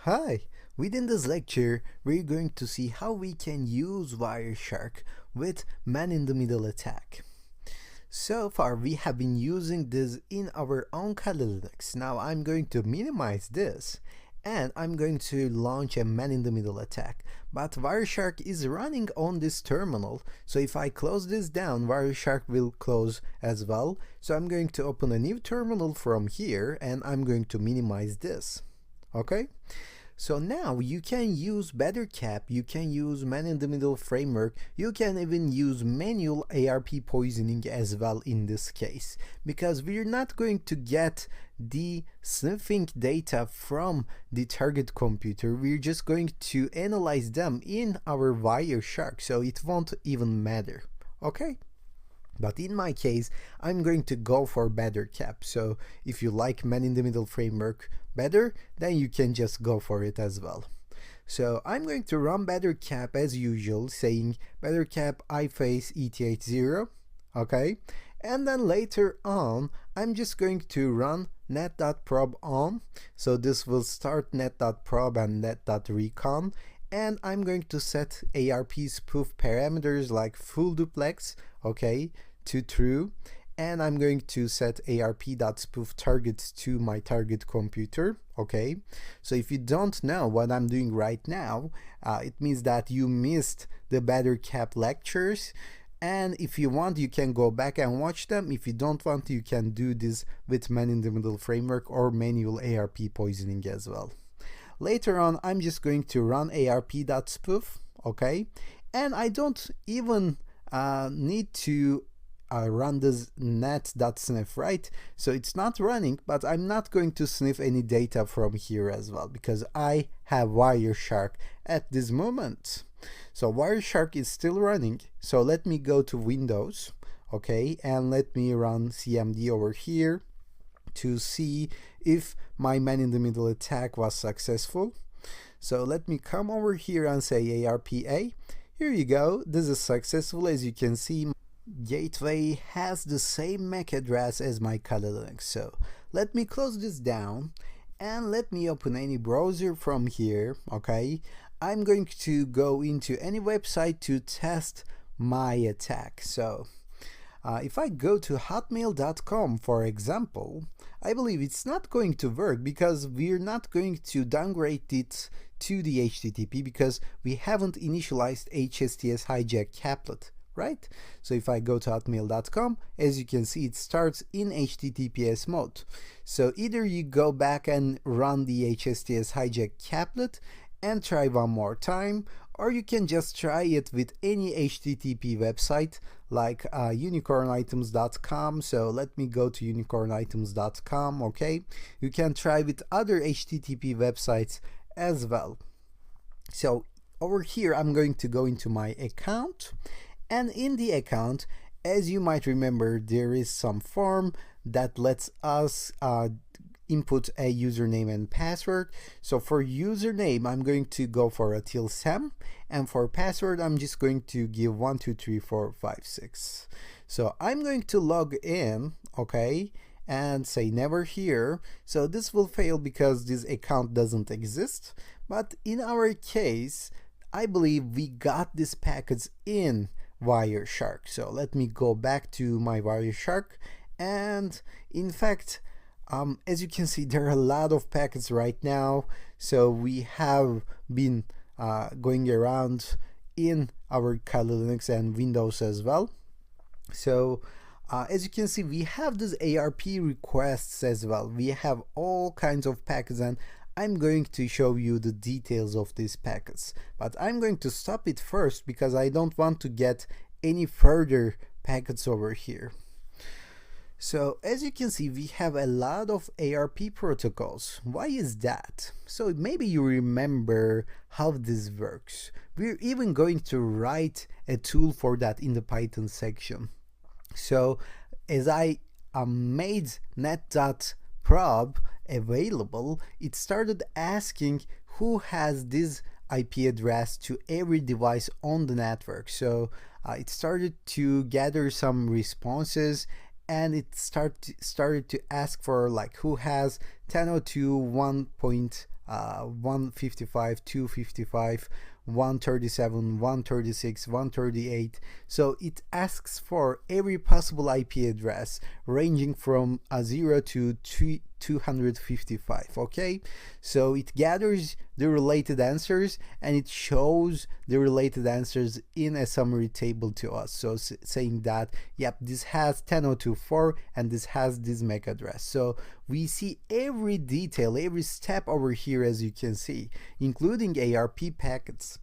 Hi! Within this lecture, we're going to see how we can use Wireshark with man-in-the-middle attack. So far, we have been using this in our own Kali Linux. Now I'm going to minimize this and I'm going to launch a man-in-the-middle attack. But Wireshark is running on this terminal, so if I close this down, Wireshark will close as well. So I'm going to open a new terminal from here and I'm going to minimize this. Okay? So now you can use BetterCap, you can use man-in-the-middle framework, you can even use manual ARP poisoning as well in this case, because we're not going to get the sniffing data from the target computer, we're just going to analyze them in our Wireshark, so it won't even matter. Okay? But in my case, I'm going to go for BetterCap. So if you like man-in-the-middle framework better, then you can just go for it as well. So I'm going to run BetterCap as usual, saying BetterCap iFace ETH0, okay? And then later on, I'm just going to run net.probe on. So this will start net.probe and net.recon. And I'm going to set ARP spoof parameters like full duplex, okay, to true. And I'm going to set arp.spoof targets to my target computer, okay. So if you don't know what I'm doing right now, it means that you missed the BetterCap lectures. And if you want, you can go back and watch them. If you don't want, you can do this with man-in-the-middle framework or manual ARP poisoning as well. Later on, I'm just going to run arp.spoof, okay? And I don't even need to run this net.sniff, right? So it's not running, but I'm not going to sniff any data from here as well because I have Wireshark at this moment. So Wireshark is still running. So let me go to Windows, okay? And let me run CMD over here to see if my man-in-the-middle attack was successful. So let me come over here and say ARPA. Here you go, this is successful. As you can see, gateway has the same MAC address as my Kali Linux. So let me close this down and let me open any browser from here, okay? I'm going to go into any website to test my attack. So if I go to hotmail.com, for example, I believe it's not going to work because we're not going to downgrade it to the HTTP because we haven't initialized HSTS hijack caplet, right? So if I go to hotmail.com, as you can see, it starts in HTTPS mode. So either you go back and run the HSTS hijack caplet and try one more time, or you can just try it with any HTTP website like unicornitems.com. So let me go to unicornitems.com, okay? You can try with other HTTP websites as well. So over here, I'm going to go into my account, and in the account, as you might remember, there is some form that lets us input a username and password. So for username, I'm going to go for a ~sam, and for password, I'm just going to give 123456. So I'm going to log in, okay, and say never here. So this will fail because this account doesn't exist. But in our case, I believe we got this package in Wireshark. So let me go back to my Wireshark, and in fact, as you can see, there are a lot of packets right now. So we have been going around in our Kali Linux and Windows as well. So as you can see, we have these ARP requests as well. We have all kinds of packets, and I'm going to show you the details of these packets. But I'm going to stop it first because I don't want to get any further packets over here. So as you can see, we have a lot of ARP protocols. Why is that? So maybe you remember how this works. We're even going to write a tool for that in the Python section. So as I made net.probe available, it started asking who has this IP address to every device on the network. So it started to gather some responses, and it started to ask for like who has 10.02 155, 255, 137, 136, 138. So it asks for every possible IP address ranging from 0 to 255. Okay, so it gathers the related answers and it shows the related answers in a summary table to us, so saying that yep, this has 10024 and this has this MAC address. So we see every detail, every step over here, as you can see, including ARP packets.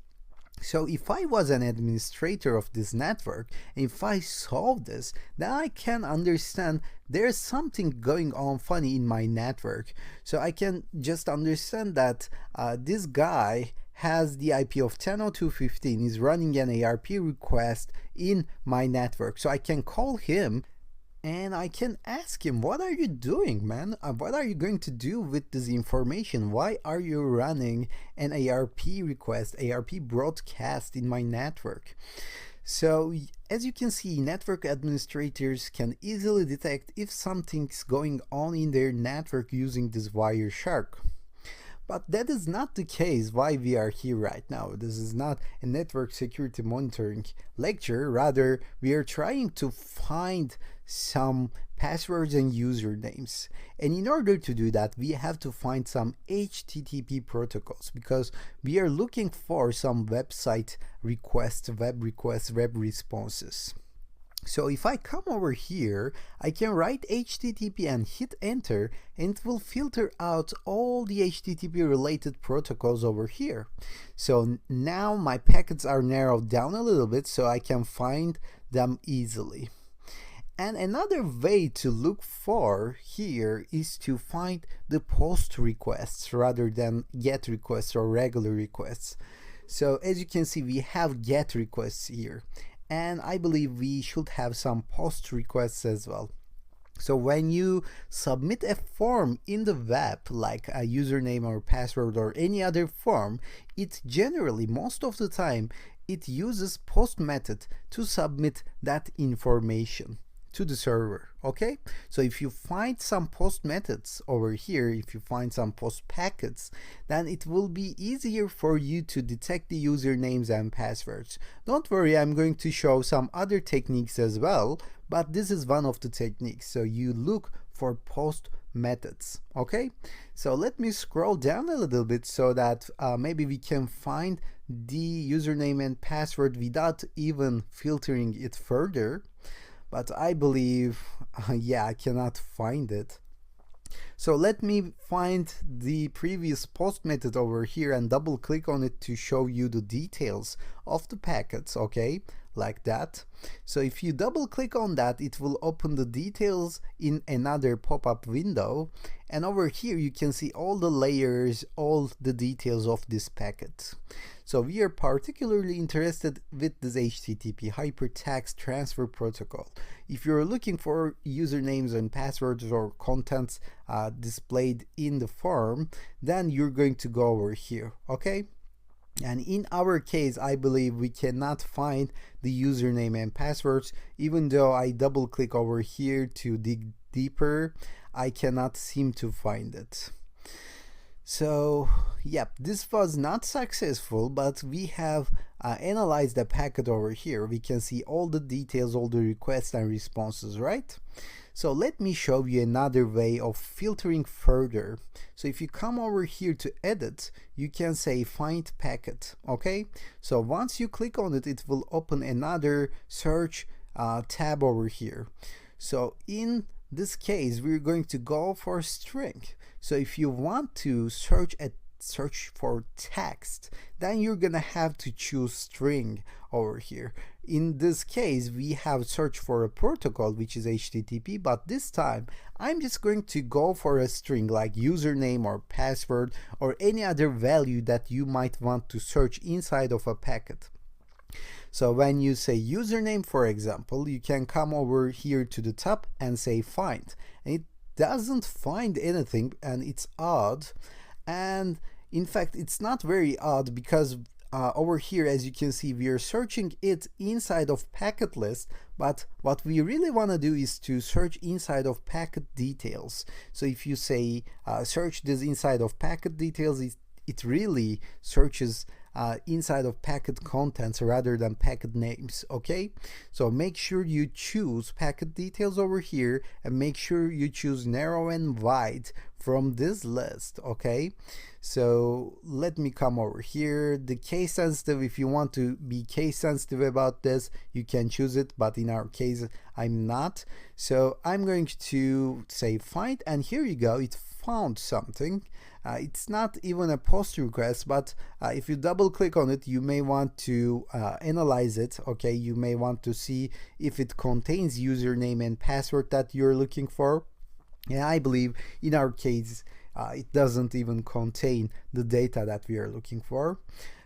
So if I was an administrator of this network, and if I solve this, then I can understand there's something going on funny in my network. So I can just understand that this guy has the IP of 10.02.15, is running an ARP request in my network. So I can call him and I can ask him, what are you doing, man? What are you going to do with this information? Why are you running an ARP request, ARP broadcast in my network? So as you can see, network administrators can easily detect if something's going on in their network using this Wireshark. But that is not the case why we are here right now. This is not a network security monitoring lecture. Rather, we are trying to find some passwords and usernames. And in order to do that, we have to find some HTTP protocols, because we are looking for some website requests, web responses. So if I come over here, I can write HTTP and hit enter, and it will filter out all the HTTP related protocols over here. So now my packets are narrowed down a little bit so I can find them easily. And another way to look for here is to find the post requests rather than get requests or regular requests. So as you can see, we have get requests here, and I believe we should have some post requests as well. So when you submit a form in the web, like a username or password or any other form, it generally, most of the time, it uses post method to submit that information to the server. Okay, so if you find some post methods over here, if you find some post packets, then it will be easier for you to detect the usernames and passwords. Don't worry, I'm going to show some other techniques as well, but this is one of the techniques. So you look for post methods. Okay, so let me scroll down a little bit so that maybe we can find the username and password without even filtering it further. But I believe, yeah, I cannot find it. So let me find the previous post method over here and double click on it to show you the details of the packets, okay, like that. So if you double click on that, it will open the details in another pop-up window, and over here you can see all the layers, all the details of this packet. So we are particularly interested with this HTTP Hypertext Transfer Protocol. If you're looking for usernames and passwords or contents displayed in the form, then you're going to go over here, okay? And in our case, I believe we cannot find the username and passwords. Even though I double click over here to dig deeper, I cannot seem to find it. So, yep, this was not successful, but we have analyzed the packet over here. We can see all the details, all the requests and responses, right? So let me show you another way of filtering further. So if you come over here to edit, you can say find packet, okay? So once you click on it, it will open another search tab over here. So in this case, we're going to go for string. So if you want to search for text, then you're gonna have to choose string over here. In this case, we have searched for a protocol, which is HTTP, but this time I'm just going to go for a string like username or password or any other value that you might want to search inside of a packet. So when you say username, for example, you can come over here to the top and say find, and it doesn't find anything, and it's odd. And in fact, it's not very odd because over here, as you can see, we are searching it inside of packet list, but what we really want to do is to search inside of packet details. So if you say search this inside of packet details, it really searches inside of packet contents rather than packet names. Okay, so make sure you choose packet details over here, and make sure you choose narrow and wide from this list. Okay, so let me come over here. The case sensitive, if you want to be case sensitive about this, you can choose it, but in our case I'm not. So I'm going to say find, and here you go, it found something. It's not even a post request, but if you double click on it, you may want to analyze it. Okay, you may want to see if it contains username and password that you're looking for. And I believe in our case it doesn't even contain the data that we are looking for.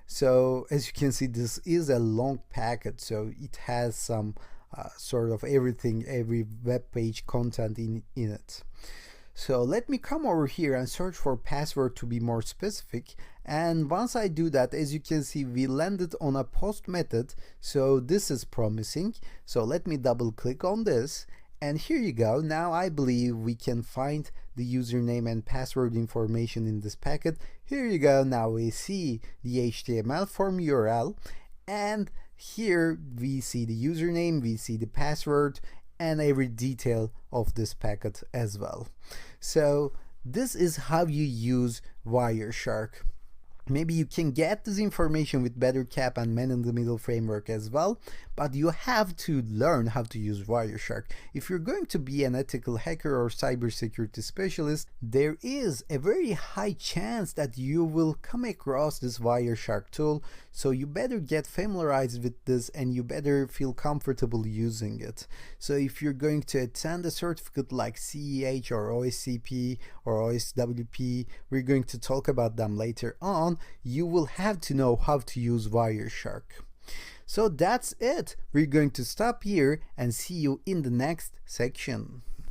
So as you can see, this is a long packet, so it has some sort of everything, every web page content in it. So let me come over here and search for password to be more specific, and once I do that, as you can see, we landed on a post method, so this is promising. So let me double click on this, and here you go. Now I believe we can find the username and password information in this packet. Here you go. Now we see the HTML form URL, and here we see the username, we see the password, and every detail of this packet as well. So this is how you use Wireshark. Maybe you can get this information with Better Cap and man-in-the-middle framework as well, but you have to learn how to use Wireshark. If you're going to be an ethical hacker or cybersecurity specialist, there is a very high chance that you will come across this Wireshark tool, so you better get familiarized with this and you better feel comfortable using it. So if you're going to attend a certificate like CEH or OSCP or OSWP, we're going to talk about them later on, you will have to know how to use Wireshark. So that's it. We're going to stop here and see you in the next section.